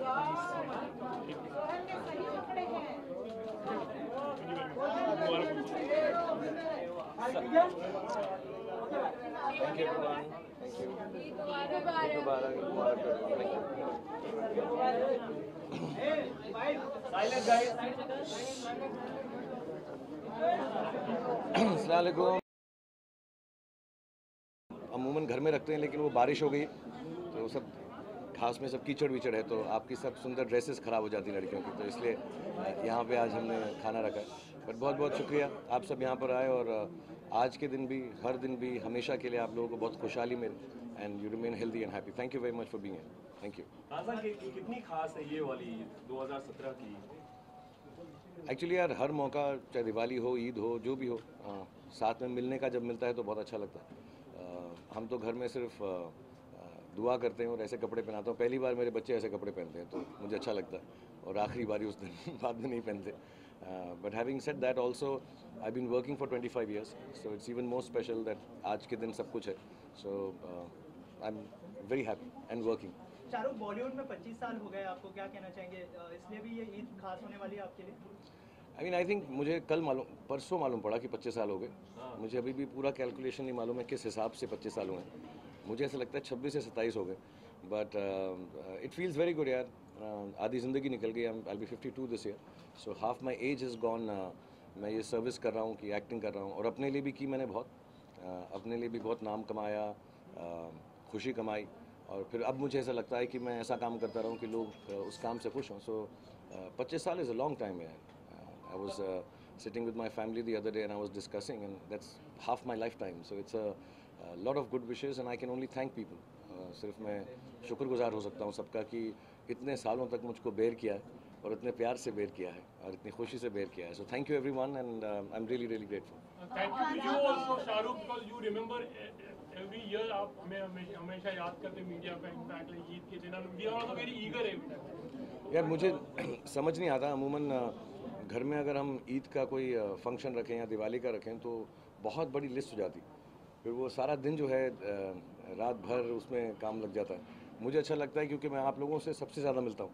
Thank you everyone. Thank you. Eid Mubarak. Eid Mubarak to everyone. Thank you. Silent guys. अस्सलाम वालेकुम। अमूमन घर में रखते हैं, लेकिन वो बारिश हो गई तो सब घास में सब कीचड़ विचड़ है, तो आपकी सब सुंदर ड्रेसेस ख़राब हो जाती लड़कियों की, तो इसलिए यहाँ पे आज हमने खाना रखा है। बट बहुत बहुत शुक्रिया आप सब यहाँ पर आए, और आज के दिन भी, हर दिन भी, हमेशा के लिए आप लोगों को बहुत खुशहाली मिले and you remain healthy and happy. Thank you very much for being here. Thank you. कितनी खास है ये वाली 2017 की? एक्चुअली यार, हर मौका, चाहे दिवाली हो, ईद हो, जो भी हो, साथ में मिलने का जब मिलता है तो बहुत अच्छा लगता है। हम तो घर में सिर्फ दुआ करते हैं और ऐसे कपड़े पहनाता हूँ। पहली बार मेरे बच्चे ऐसे कपड़े पहनते हैं तो मुझे अच्छा लगता है, और आखिरी बारी उस दिन बाद में नहीं पहनते। But having said that also I been working for 25 years, so it's even more special that आज के दिन सब कुछ है। So I am very happy and working. Shahrukh, Bollywood में 25 साल हो गए आपको, क्या कहना चाहेंगे? इसलिए भी ये ईद खास होने वाली है आपके लिए? आई थिंक मुझे परसों मालूम पड़ा कि 25 साल हो गए। मुझे अभी भी पूरा कैलकुलेशन नहीं मालूम है किस हिसाब से 25 साल हुए हैं। मुझे ऐसा लगता है 26 से 27 हो गए, but it feels very good यार। आधी ज़िंदगी निकल गई। I be 52 this year, so half my age is gone. मैं ये सर्विस कर रहा हूँ कि एक्टिंग कर रहा हूँ, और अपने लिए भी की मैंने बहुत। अपने लिए भी बहुत नाम कमाया, खुशी कमाई, और फिर अब मुझे ऐसा लगता है कि मैं ऐसा काम करता रहूँ कि लोग उस काम से खुश हों। सो 25 साल इज़ अ लॉन्ग टाइम यार। I was sitting with my family the other day and I was discussing, and that's half my lifetime. So it's a lot of good wishes and I can only thank people. सिर्फ मैं शुक्रगुजार हो सकता हूँ सबका कि इतने सालों तक मुझको बेर किया है, और इतने प्यार से बेर किया है, और इतनी खुशी से बेर किया है। So thank you everyone, and I'm really really grateful. Thank you to you also, Shahrukh, because you remember every year. आप हमें हमेशा याद करते हैं मीडिया पे। इनफैक्ट ईद के दिन we are also very eager every time. यार मुझे समझ नहीं आता, अमूमन घर में अगर हम ईद का कोई फंक्शन रखें या दिवाली का रखें तो बहुत बड़ी लिस्ट हो जाती, फिर वो सारा दिन जो है रात भर उसमें काम लग जाता है। मुझे अच्छा लगता है क्योंकि मैं आप लोगों से सबसे ज़्यादा मिलता हूँ।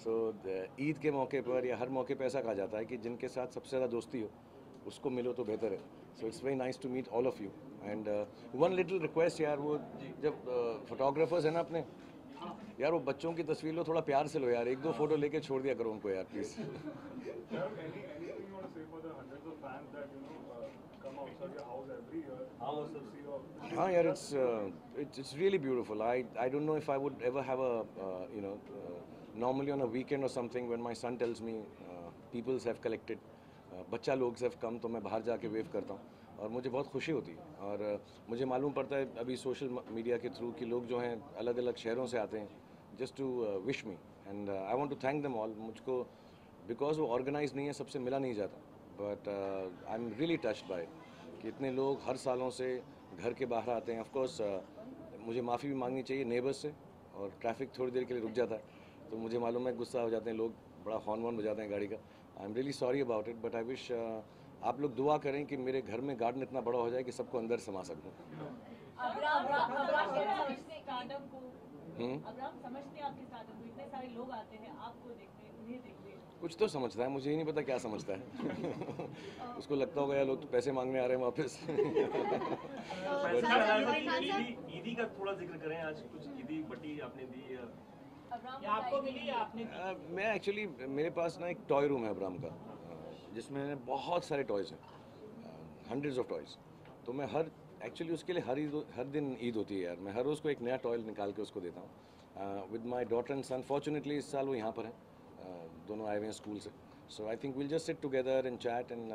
सो ईद के मौके पर या हर मौके पर ऐसा कहा जाता है कि जिनके साथ सबसे ज़्यादा दोस्ती हो उसको मिलो तो बेहतर है। So it's very nice to meet all of you. And one little request यार, वो जब फोटोग्राफर्स हैं ना अपने, यार वो बच्चों की तस्वीर लो, थोड़ा प्यार से लो यार, 1-2 फोटो लेके छोड़ दिया करो उनको यार, प्लीज़। हाँ यार, it's really beautiful. I don't know if I would ever have a normally on a weekend or something when my son tells me peoples have collected, बच्चा लोग have come, तो मैं बाहर जाके वेव करता हूँ और मुझे बहुत खुशी होती है। और मुझे मालूम पड़ता है अभी सोशल मीडिया के थ्रू कि लोग जो हैं अलग अलग शहरों से आते हैं just to wish me, and I want to thank them all. मुझको बिकॉज वो ऑर्गेनाइज नहीं है, सबसे मिला नहीं जाता, but I am really touched by कि इतने लोग हर सालों से घर के बाहर आते हैं। ऑफकोर्स मुझे माफ़ी भी मांगनी चाहिए नेबर्स से, और ट्रैफिक थोड़ी देर के लिए रुक जाता है तो मुझे मालूम है गुस्सा हो जाते हैं लोग, बड़ा हॉर्न वॉर्न बजाते हैं गाड़ी का। आई am really sorry about it, but I wish आप लोग दुआ करें कि मेरे घर में गार्डन इतना बड़ा हो जाए कि सबको अंदर समा सकूँ। कुछ तो समझता है, मुझे ही नहीं पता क्या समझता है। उसको लगता होगा यार लोग तो पैसे मांगने आ रहे हैं वापस। ईदी का थोड़ा जिक्र करें, आज कुछ ईदी बटी आपने दी आपको मिली? आपने मैं एक्चुअली, मेरे पास ना एक टॉय रूम है अब्राम का, जिसमें बहुत सारे टॉयज़ हैं, हंड्रेड्स ऑफ टॉयज़। तो मैं एक्चुअली उसके लिए हर दिन ईद होती है यार, मैं हर रोज़ को एक नया टॉय निकाल के उसको देता हूँ। With my daughter and son, fortunately इस साल वो यहाँ पर हैं, दोनों आए हुए हैं स्कूल से। So I think will just sit together and chat, and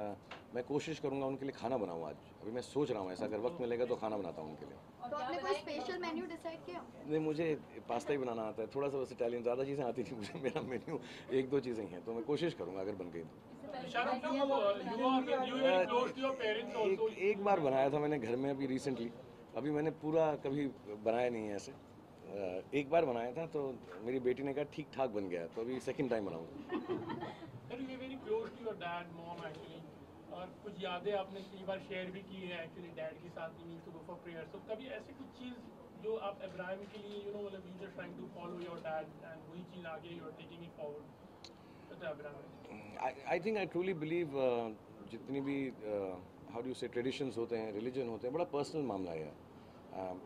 मैं कोशिश करूँगा उनके लिए खाना बनाऊँ आज। अभी मैं सोच रहा हूँ ऐसा, अगर वक्त मिलेगा तो खाना बनाता हूँ उनके लिए। तो आपने कोई स्पेशल मेन्यू डिसाइड किया? नहीं, मुझे पास्ता ही बनाना आता है, थोड़ा सा बस इटालियन, ज़्यादा चीज़ें आती नहीं मुझे। मेरा मेन्यू 1-2 चीज़ें ही हैं, तो मैं कोशिश करूँगा अगर बन गई तो। एक बार बनाया था मैंने घर में अभी रिसेंटली, अभी मैंने पूरा कभी बनाया नहीं है ऐसे। एक बार बनाया था तो मेरी बेटी ने कहा ठीक ठाक बन गया, तो अभी सेकंड टाइम बनाऊंगा। और कुछ यादें आपने कई बार शेयर भी की है एक्चुअली डैड के साथ, तो कभी ऐसे कुछ चीज़ जो आप इब्राहिम के लिए मतलब you just trying to follow your dad and वही चीज़ आगे you are taking it forward तो Ibrahim I think I truly believe जितनी भी how do you say traditions होते हैं, religion होते हैं, बड़ा personal मामला है यार.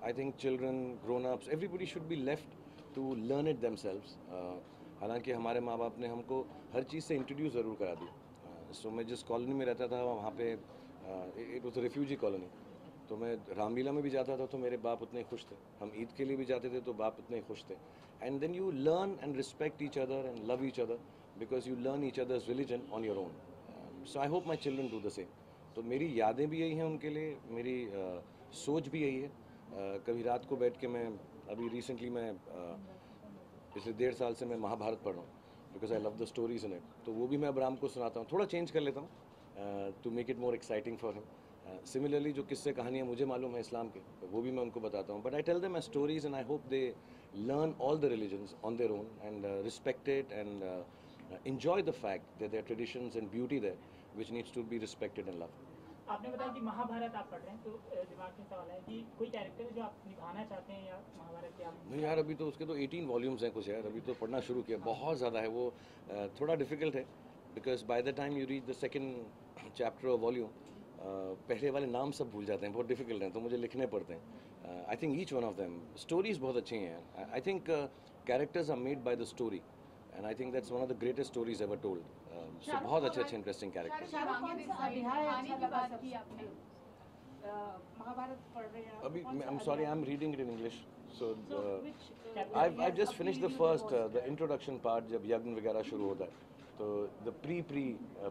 I think children, grown-ups, everybody should be left to learn it themselves. हालांकि हमारे माँ बाप ने हमको हर चीज़ से इंट्रोड्यूस ज़रूर करा दी. सो मैं जिस कॉलोनी में रहता था वहाँ पे इट वॉज रिफ्यूजी कॉलोनी, तो मैं रामलीला में भी जाता था तो मेरे बाप उतने खुश थे, हम ईद के लिए भी जाते थे तो बाप उतने खुश थे. And then you learn and respect each other and love each other because you learn each other's religion on your own. So I hope my children do the same. तो मेरी यादें भी यही हैं उनके लिए, मेरी सोच भी यही है. कभी रात को बैठ के मैं अभी रिसेंटली मैं पिछले 1.5 साल से मैं महाभारत पढ़ रहा हूँ because I love the stories in it. तो वो भी मैं अब्राम को सुनाता हूँ, थोड़ा चेंज कर लेता हूँ to make it more exciting for him. Similarly जो किस्से कहानियाँ मुझे मालूम है इस्लाम के, वो भी मैं उनको बताता हूँ. But I tell them my stories and I hope they learn all the religions on their own and respect it and enjoy the fact that there are traditions and beauty there which needs to be respected and loved. आपने बताया कि महाभारत आप पढ़ रहे हैं, तो दिमाग में सवाल है कि कोई कैरेक्टर है जो आप निभाना चाहते हैं या महाभारत के आप? नहीं यार, अभी तो उसके तो 18 वॉल्यूम्स हैं कुछ यार. अभी तो पढ़ना शुरू किया, बहुत ज़्यादा है वो. थोड़ा डिफिकल्ट है because by the time you read the second chapter और वॉल्यूम पहले वाले नाम सब भूल जाते हैं, बहुत डिफिकल्ट हैं, तो मुझे लिखने पड़ते हैं. I think each one of them stories बहुत अच्छी हैं. I think characters are made by the story and I think that's one of the greatest stories ever told. So बहुत अच्छे अच्छे इंटरेस्टिंग कैरेक्टर्स. अभी I am sorry I am reading it in English. So I've just finished the first the introduction part जब यज्ञ वगैरह शुरू होता है, तो the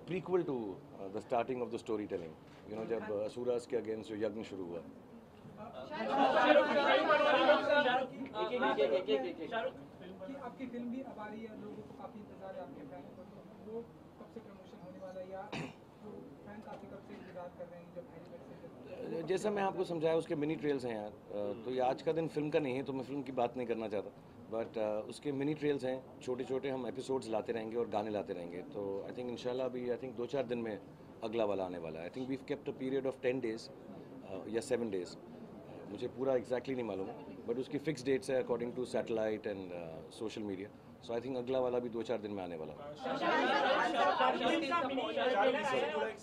prequel to the starting of the storytelling, you know, जब असुरास के अगेंस्ट जो यज्ञ शुरू हुआ. कि आपकी फिल्म भी अब आ रही है, लोगों को काफी इंतजार है आपके फैन को, तो वो कब से प्रमोशन होने वाला है या जो फैन काफी कब से इंतजार कर रहे हैं जब पहली बार से? जैसा मैं आपको समझाया उसके मिनी ट्रेल्स हैं यार. तो ये आज का दिन फिल्म का नहीं है तो मैं फिल्म की बात नहीं करना चाहता, बट उसके मिनी ट्रेल्स हैं, छोटे छोटे हम एपिसोड्स लाते रहेंगे और गाने लाते रहेंगे. तो आई थिंक इंशाल्लाह अभी आई थिंक 2-4 दिन में अगला वाला आने वाला है. I think we kept a period of 10 days या 7 days, मुझे पूरा एग्जैक्टली नहीं मालूम है, बट उसकी फिक्स डेट्स है according to satellite and social media. So I think अगला वाला भी 2-4 दिन में आने वाला है.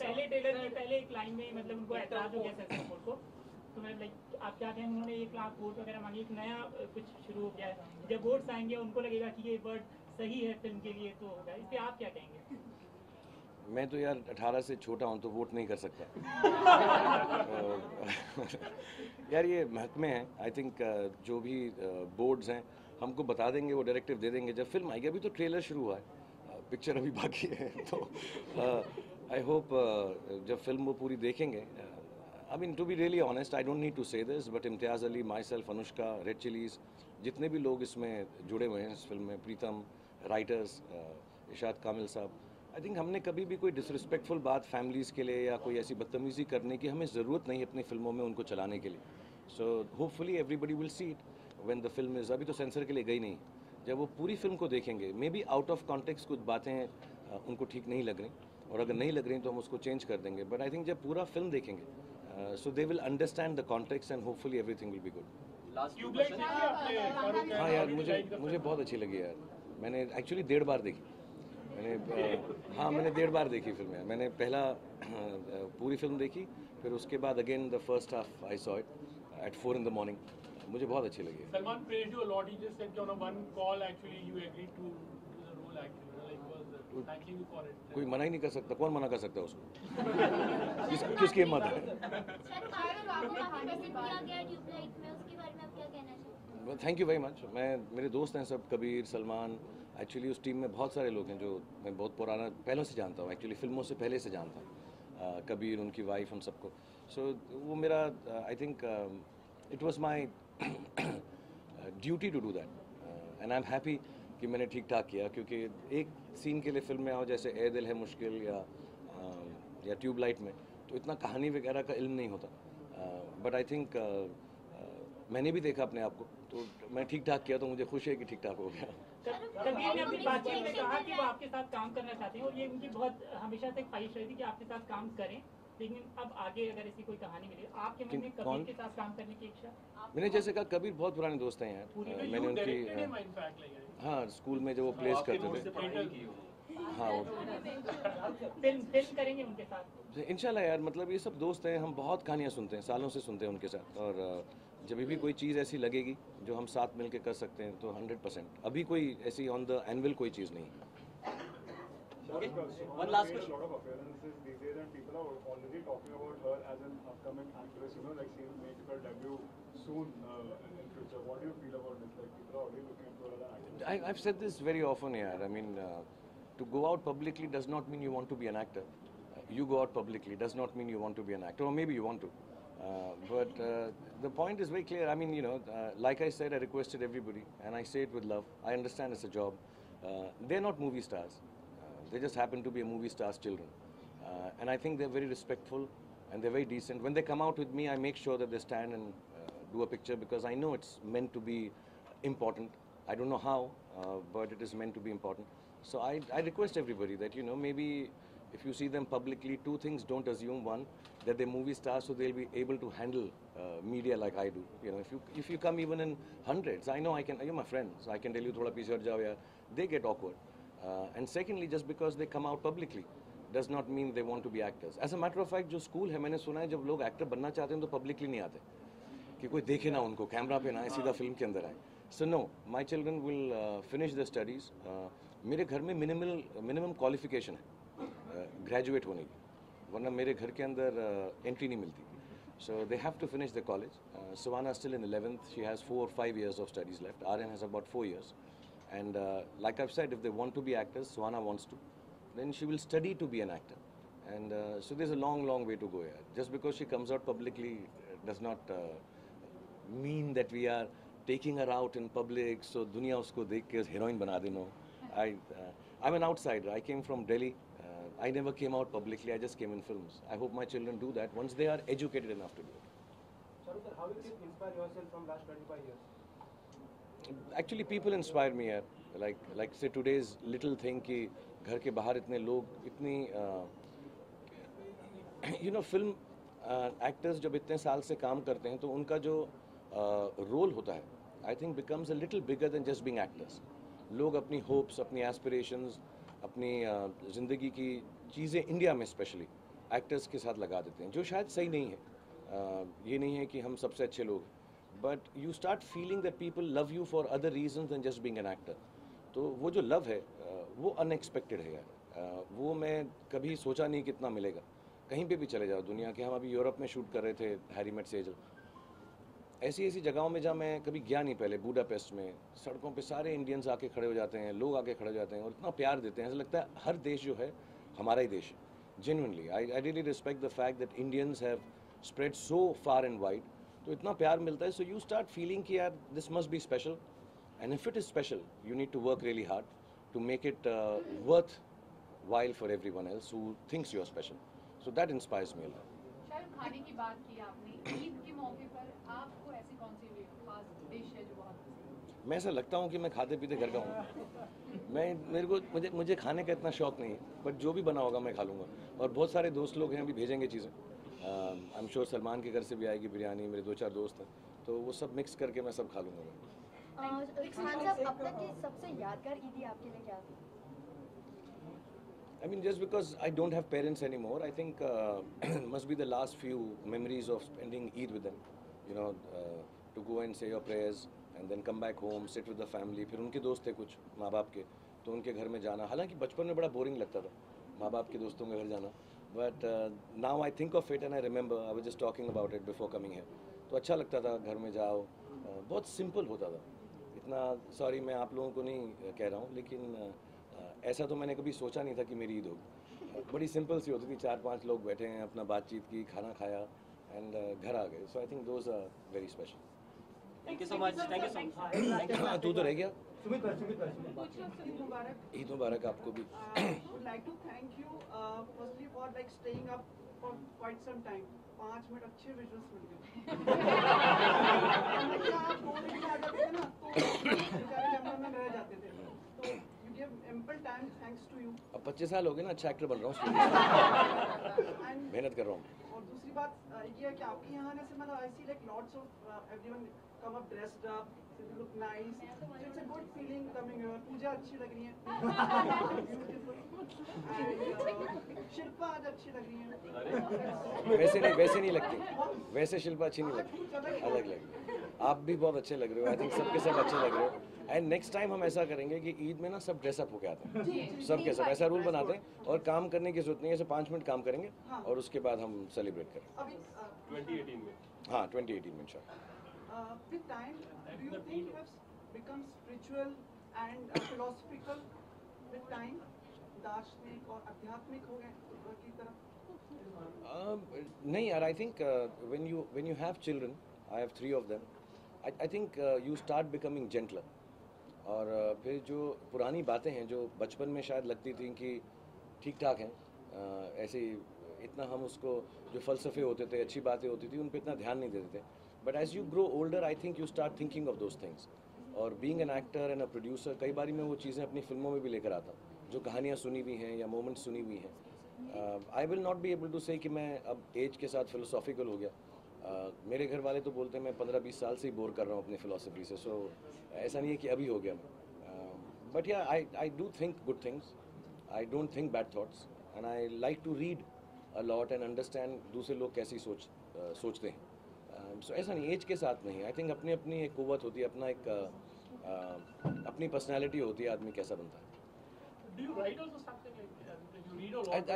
पहले टेलर की पहले एक लाइन में मतलब उनको ऐतराज हो गया सेंसर बोर्ड को, तो मैं लाइक आप क्या कहें, उन्होंने 1 लाख वोट वगैरह मांगी, एक नया कुछ शुरू हो गया है. जब वोट्स आएंगे उनको लगेगा कि ये वर्ड सही है फिल्म के लिए, तो होगा. इस पे आप क्या कहेंगे? मैं तो यार 18 से छोटा हूँ तो वोट नहीं कर सकता. यार ये महकमे हैं. आई थिंक जो भी बोर्ड्स हैं हमको बता देंगे, वो डायरेक्टिव दे देंगे जब फिल्म आएगी. अभी तो ट्रेलर शुरू हुआ है, पिक्चर अभी बाकी है. तो आई होप जब फिल्म वो पूरी देखेंगे. I mean to be really honest, I don't need to say this, but Imtiaz Ali, myself, Anushka, Red Chillies, जितने भी लोग इसमें जुड़े हुए हैं इस फिल्म में, प्रीतम, राइटर्स, इशाद कामिल साहब, आई थिंक हमने कभी भी कोई डिसरिस्पेक्टफुल बात फैमिलीज़ के लिए या कोई ऐसी बदतमीज़ी करने की हमें ज़रूरत नहीं है अपनी फिल्मों में उनको चलाने के लिए. So hopefully everybody will see it when the film is. अभी तो सेंसर के लिए गई नहीं, जब वो पूरी फिल्म को देखेंगे may be out of context कुछ बातें उनको ठीक नहीं लग रही, और अगर नहीं लग रही तो हम उसको चेंज कर देंगे. बट आई थिंक जब पूरा फिल्म देखेंगे so they will understand the context and hopefully everything will be good. हाँ यार, मुझे बहुत अच्छी लगी यार. मैंने एक्चुअली 1.5 बार देखी. मैंने 1.5 बार देखी फिल्म. मैंने पहला पूरी फिल्म देखी, फिर उसके बाद again the first half I saw it at 4 in the morning. मुझे बहुत अच्छी लगी. Salman praised you a lot. He just said on a one call actually you agreed to the role actually. Like was thanking you for it. कोई मना ही नहीं कर सकता. कौन मना कर सकता है उसको? किसकी हिम्मत है? Thank you very much. मेरे दोस्त हैं सब, कबीर, सलमान. एक्चुअली उस टीम में बहुत सारे लोग हैं जो मैं बहुत पुराना पहले से जानता हूँ, एक्चुअली फिल्मों से पहले से जानता हूँ. कबीर, उनकी वाइफ, हम सबको. सो वो मेरा I think it was my duty to do that and I am happy कि मैंने ठीक ठाक किया, क्योंकि एक सीन के लिए फिल्म में आओ जैसे ए दिल है मुश्किल या ट्यूबलाइट में, तो इतना कहानी वगैरह का इल्म नहीं होता. बट आई थिंक मैंने भी देखा अपने आप को, तो मैं ठीक ठाक किया, तो मुझे खुशी है कि ठीक ठाक हो गया. कबीर ने अपनी बातचीत में कहा कि वो आपके साथ काम करना चाहते हैं, और ये उनकी बहुत हमेशा से ख्वाहिश रही थी कि आपके साथ काम करें, लेकिन अब आगे अगर ऐसी कोई कहानी मिले, आपके मन में कौन? कबीर के साथ काम करने की इच्छा? मैंने जैसे कहा कबीर बहुत पुराने दोस्त हैं यार, मैंने उनकी हाँ स्कूल में जब वो प्लेस करते थे, हाँ वो फिल्म करेंगे उनके साथ? इंशाल्लाह यार, मतलब ये सब दोस्त हैं, हम बहुत कहानियाँ सुनते हैं, सालों से सुनते हैं उनके साथ, और जब भी कोई चीज़ ऐसी लगेगी जो हम साथ मिलके कर सकते हैं तो 100%। अभी कोई ऐसी ऑन द एनुअल कोई चीज़ नहीं। Okay. One last question. A lot of appearances these days, and people are already talking about her as an upcoming actress. You know, like she will make her debut soon in future. What do you feel about this? Like people are already looking for her as an actress. I've said this very often here. I mean, to go out publicly does not mean you want to be an actor. You go out publicly does not mean you want to be an actor, or maybe you want to. But the point is very clear. I mean, you know, like I said, I requested everybody, and I say it with love. I understand it's a job. They're not movie stars. They just happen to be a movie star's children. And I think they're very respectful and they're very decent. When they come out with me, I make sure that they stand and do a picture because I know it's meant to be important. I don't know how, but it is meant to be important. So I request everybody that, you know, maybe if you see them publicly, two things: don't assume. One, that they're movie stars, so they'll be able to handle media like I do. You know, if you come even in hundreds, I know I can. You're my friends, so I can tell you, thoda piche hat jao yaar. They get awkward. And secondly, just because they come out publicly does not mean they want to be actors. As a matter of fact, जो school है, मैंने सुना है जब लोग actor बनना चाहते हैं तो पब्लिकली नहीं आते कि कोई देखे ना उनको, कैमरा पे ना आए, सीधा फिल्म के अंदर आए. So no, my children will finish their studies. मेरे घर में मिनिमम क्वालिफिकेशन है ग्रेजुएट होने की, वरना मेरे घर के अंदर एंट्री नहीं मिलती. So they have to finish their college. Savannah is still in 11th. She has 4 or 5 years of studies left. Aryan has about 4 years. And like I've said, if they want to be actors, Savannah wants to, then she will study to be an actor. And so there's a long, long way to go here. Just because she comes out publicly does not mean that we are taking her out in public. So दुनिया उसको देख के heroine बना देना. I'm an outsider. I came from Delhi. I never came out publicly. I just came in films. I hope my children do that once they are educated enough to do it. Shahrukh, how will you inspire yourself from last 25 years? Actually, people inspire me यार. Like say today's little thing कि घर के बाहर इतने लोग इतनी you know, film actors जब इतने साल से काम करते हैं तो उनका जो रोल होता है, I think becomes a little bigger than just being actors. लोग अपनी hopes, अपनी aspirations, अपनी ज़िंदगी की चीज़ें इंडिया में स्पेशली एक्टर्स के साथ लगा देते हैं, जो शायद सही नहीं है. ये नहीं है कि हम सबसे अच्छे लोग, but you start feeling that people love you for other reasons then just being an actor. तो वो जो लव है वो अनएक्सपेक्टेड है यार. वो मैं कभी सोचा नहीं कितना मिलेगा. कहीं पे भी चले जाओ दुनिया के, हम अभी यूरोप में शूट कर रहे थे हैरी मेट सेजल, ऐसी जगहों में जहाँ मैं कभी गया नहीं पहले, बुडापेस्ट में सड़कों पे सारे इंडियंस आके खड़े हो जाते हैं, लोग आके खड़े हो जाते हैं और इतना प्यार देते हैं, ऐसा लगता है हर देश जो है हमारा ही देश है. Genuinely I really respect the fact that Indians have spread so far and wide. तो इतना प्यार मिलता है, सो यू स्टार्ट फीलिंग कि यार this must be special, and if it is special you need to work really hard to make it worth while for everyone else who thinks you are special. So that inspires me a lot. शायद खाने की बात की आपने, ईद के मौके पर आपको ऐसी कौन सी खास डिश है जो बहुत पसंद है? मैं ऐसा लगता हूँ कि मैं खाते पीते घर का हूँ. मुझे खाने का इतना शौक नहीं है, बट जो भी बना होगा मैं खा लूँगा. और बहुत सारे दोस्त लोग हैं, अभी भेजेंगे चीज़ें. आई एम श्योर सलमान के घर से भी आएगी बिरयानी, मेरे 2-4 दोस्त हैं, तो वो सब मिक्स करके मैं सब खा लूँगा. खान साहब, अब तक की सबसे यादगार ईदी आपके लिए क्या थी? I mean, just because I don't have parents anymore, I think must be the last few memories of spending Eid with them. You know, to go and say your prayers and then come back home, sit with the family. फिर उनके दोस्त थे कुछ माँ बाप के, तो उनके घर में जाना. हालांकि बचपन में बड़ा बोरिंग लगता था माँ बाप के दोस्तों के घर जाना. But now I think of it and I remember, I was just talking about it before coming here. तो अच्छा लगता था, घर में जाओ, बहुत सिंपल होता था. इतना सॉरी मैं आप लोगों को नहीं कह रहा हूँ, लेकिन ऐसा तो मैंने कभी सोचा नहीं था कि मेरी ईद होगी. बड़ी सिंपल सी होती थी, 4-5 लोग बैठे हैं, अपना बातचीत की, खाना खाया एंड घर आ गए. So I think those are very special. Thank you so much. Thank you so much. तू तो रह गया. Eid Mubarak. ईद मुबारक आपको भी. Would like to thank you firstly for like staying up for quite some time. 5 minute अच्छे visuals मिल गए. आप 2 minute आ जाते थे ना तो बेचारे कैमरामैन रह जाते थे. तो you gave ample time thanks to you. अब 25 साल हो गए ना, अच्छा एक्टर बन रहा हूँ, And मेहनत कर रहा हूँ. और दूसरी बात ये है कि आपके यहाँ आने से मतलब I see like lots of everyone come up dressed up, they look nice. So it's a good feeling coming here. पूजा अच्छी लग रही है. Beautiful. And शिल्पा आज अच्छी लग रही है. वैसे नहीं लगती. वैसे शिल्पा अच्छी नहीं लगती. अलग लगती. आप भी बहुत अच्छे लग रहे हो. आई थिंक सबके सब अच्छे लग रहे हो. एंड नेक्स्ट टाइम हम ऐसा करेंगे कि ईद में ना सब ड्रेसअप होके आते हैं, सब के सब ऐसा रूल बनाते हैं, और काम करने की जरूरत नहीं है, ऐसे 5 मिनट काम करेंगे और उसके बाद हम सेलिब्रेट करें. अभी 2018 में. हाँ 2018 में इंशाल्लाह. with time, do you think you have become spiritual and philosophical with time? दार्शनिक और आध्यात्मिक हो गए की तरफ? नहीं यार, I think when you have children, I have 3 of them, I think you start becoming gentler. और फिर जो पुरानी बातें हैं जो बचपन में शायद लगती थी कि ठीक ठाक हैं, ऐसे इतना हम उसको, जो फ़लसफ़े होते थे, अच्छी बातें होती थी, उन पर इतना ध्यान नहीं देते थे. But as you grow older, I think you start thinking of those things. और being an actor and a producer, कई बारी मैं वो चीज़ें अपनी फिल्मों में भी लेकर आता हूँ, जो कहानियाँ सुनी हुई हैं या मोमेंट्स सुनी हुई हैं. I will not be able to say कि मैं अब एज के साथ फिलोसॉफिकल हो गया. मेरे घर वाले तो बोलते हैं मैं 15-20 साल से ही बोर कर रहा हूँ अपनी फ़िलासफ़ी से. सो ऐसा नहीं है कि अभी हो गया मैं. But yeah I do think good things, I don't think bad thoughts, and I like to read a lot and understand दूसरे लोग कैसी सोचते हैं. सो ऐसा नहीं, एज के साथ नहीं. आई थिंक अपनी अपनी एक क़ुव्वत होती है, अपना एक अपनी पर्सनैलिटी होती है, आदमी कैसा बनता है. Do you write also something like you read a lot?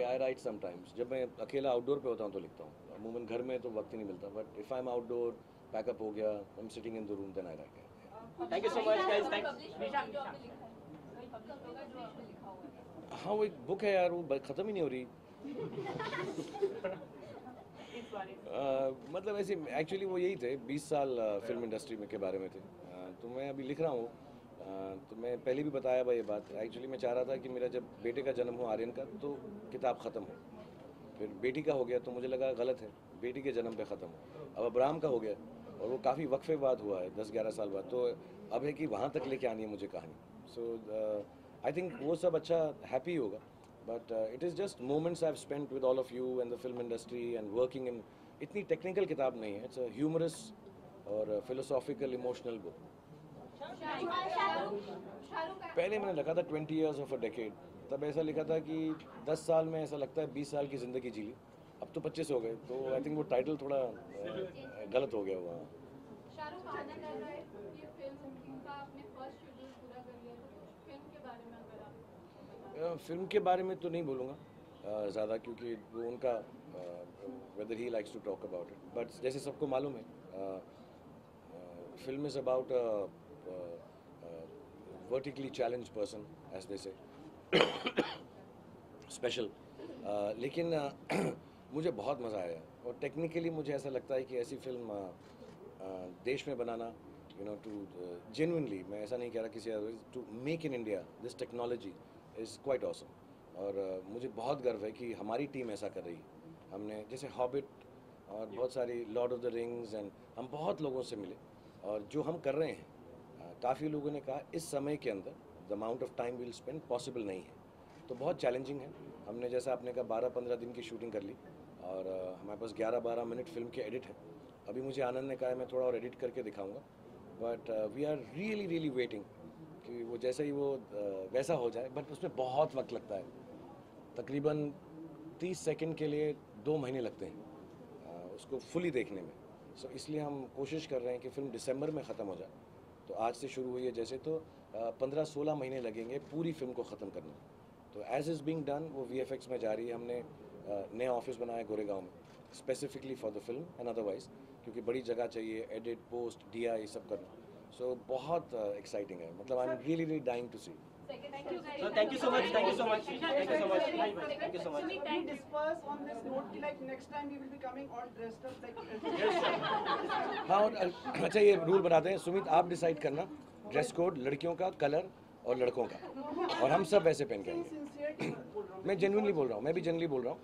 I write sometimes. जब मैं अकेला आउटडोर पे होता हूँ तो लिखता हूँ. अमूमन घर में तो वक्त ही नहीं मिलता. But if I am outdoor, pack up हो गया, I am sitting in the room, then I write. Thank you so much, guys. Thanks. हाँ वो एक बुक है यार, वो ख़त्म ही नहीं हो रही. मतलब ऐसे एक्चुअली वो यही थे, 20 साल फिल्म इंडस्ट्री में के बारे में थे. तो मैं अभी लिख रहा हूँ. तो मैं पहले भी बताया भाई ये बात. एक्चुअली मैं चाह रहा था कि मेरा जब बेटे का जन्म हो, आर्यन का, तो किताब ख़त्म हो. फिर बेटी का हो गया तो मुझे लगा गलत है, बेटी के जन्म पे ख़त्म हो. अब अब्राहम का हो गया और वो काफ़ी वक्फे बाद हुआ है, 10-11 साल बाद. तो अब है कि वहाँ तक लेके आनी है मुझे कहानी. सो आई थिंक वो सब अच्छा हैप्पी होगा. But it is just moments I have spent with all of you and the film industry and working in. इतनी टेक्निकल किताब नहीं है. इट्स अ ह्यूमरस और फिलोसॉफिकल इमोशनल बुक. पहले मैंने लिखा था 20 years of a decade. तब ऐसा लिखा था कि 10 साल में ऐसा लगता है 20 साल की ज़िंदगी जी ली. अब तो 25 हो गए, तो आई थिंक वो टाइटल थोड़ा गलत हो गया हुआ. शाहरुख आनंद कर रहा है ये फिल्म का आपने फर्स्ट शेड्यूल पूरा कर लिया, तो फिल्म के बारे में अगर आप फिल्म के बारे में तो नहीं बोलूँगा ज़्यादा, क्योंकि वो उनका whether he likes to talk about it. But जैसे सबको मालूम है, film is about vertically challenged person, as they say, special. लेकिन मुझे बहुत मज़ा आया. और टेक्निकली मुझे ऐसा लगता है कि ऐसी फिल्म देश में बनाना, यू नो, टू जेन्युइनली, मैं ऐसा नहीं कह रहा किसी other, to make in India this technology is quite awesome. और मुझे बहुत गर्व है कि हमारी टीम ऐसा कर रही है. हमने जैसे हॉबिट और बहुत सारी Lord of the rings, and हम बहुत लोगों से मिले, और जो हम कर रहे हैं, काफ़ी लोगों ने कहा इस समय के अंदर the amount of time will spend possible नहीं है. तो बहुत चैलेंजिंग है. हमने जैसा आपने कहा 12-15 दिन की शूटिंग कर ली, और हमारे पास 11-12 मिनट फिल्म के एडिट हैं. अभी मुझे आनंद ने कहा है मैं थोड़ा और एडिट करके दिखाऊंगा. But we are really waiting कि वो जैसे ही वो वैसा हो जाए. बट उसमें बहुत वक्त लगता है. तकरीबन 30 सेकंड के लिए 2 महीने लगते हैं उसको फुली देखने में. सो इसलिए हम कोशिश कर रहे हैं कि फिल्म दिसंबर में ख़त्म हो जाए. तो आज से शुरू हुई है जैसे, तो 15-16 महीने लगेंगे पूरी फिल्म को ख़त्म करने में. तो एज इज़ बीइंग डन, वो VFX में जा रही है. हमने नया ऑफिस बनाया गोरेगांव में, specifically for the film and otherwise, क्योंकि बड़ी जगह चाहिए, एडिट, पोस्ट, DI सब करना. सो बहुत एक्साइटिंग है. मतलब I am really dying to see. So thank you so much. Thank you so much. Thank you so much. Thank you so much. we disperse on this note कि like next time we will be coming all dressed up like. हाँ, और अच्छा ये rule बनाते हैं सुमित, आप decide करना dress code, लड़कियों का कलर और लड़कों का, और हम सब वैसे पहन के आएंगे. मैं जेन्युइनली बोल रहा हूँ, मैं भी जेन्युइनली बोल रहा हूँ.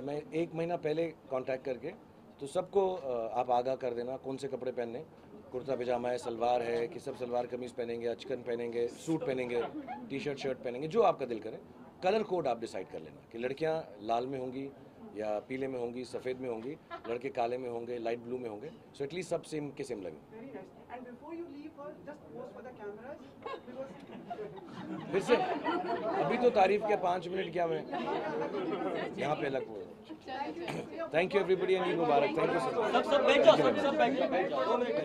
मैं 1 महीना पहले कांटेक्ट करके तो सबको आप आगाह कर देना कौन से कपड़े पहनने, कुर्ता पजामा है, सलवार है कि सब सलवार कमीज़ पहनेंगे, अचकन पहनेंगे, सूट पहनेंगे, टी शर्ट शर्ट पहनेंगे, जो आपका दिल करे। कलर कोड आप डिसाइड कर लेना कि लड़कियां लाल में होंगी या पीले में होंगी, सफ़ेद में होंगी, लड़के काले में होंगे, लाइट ब्लू में होंगे। सो एटलीस्ट सब सेम के सेम लगे। Very nice. And before you leave, just pose for the cameras because फिर से अभी तो तारीफ किया, 5 मिनट क्या मैं यहाँ पे अलग वो। Thank you everybody and Eid मुबारक। Thank you so much. सब बैठ जाओ, सब बैठ जाओ 2 मिनट।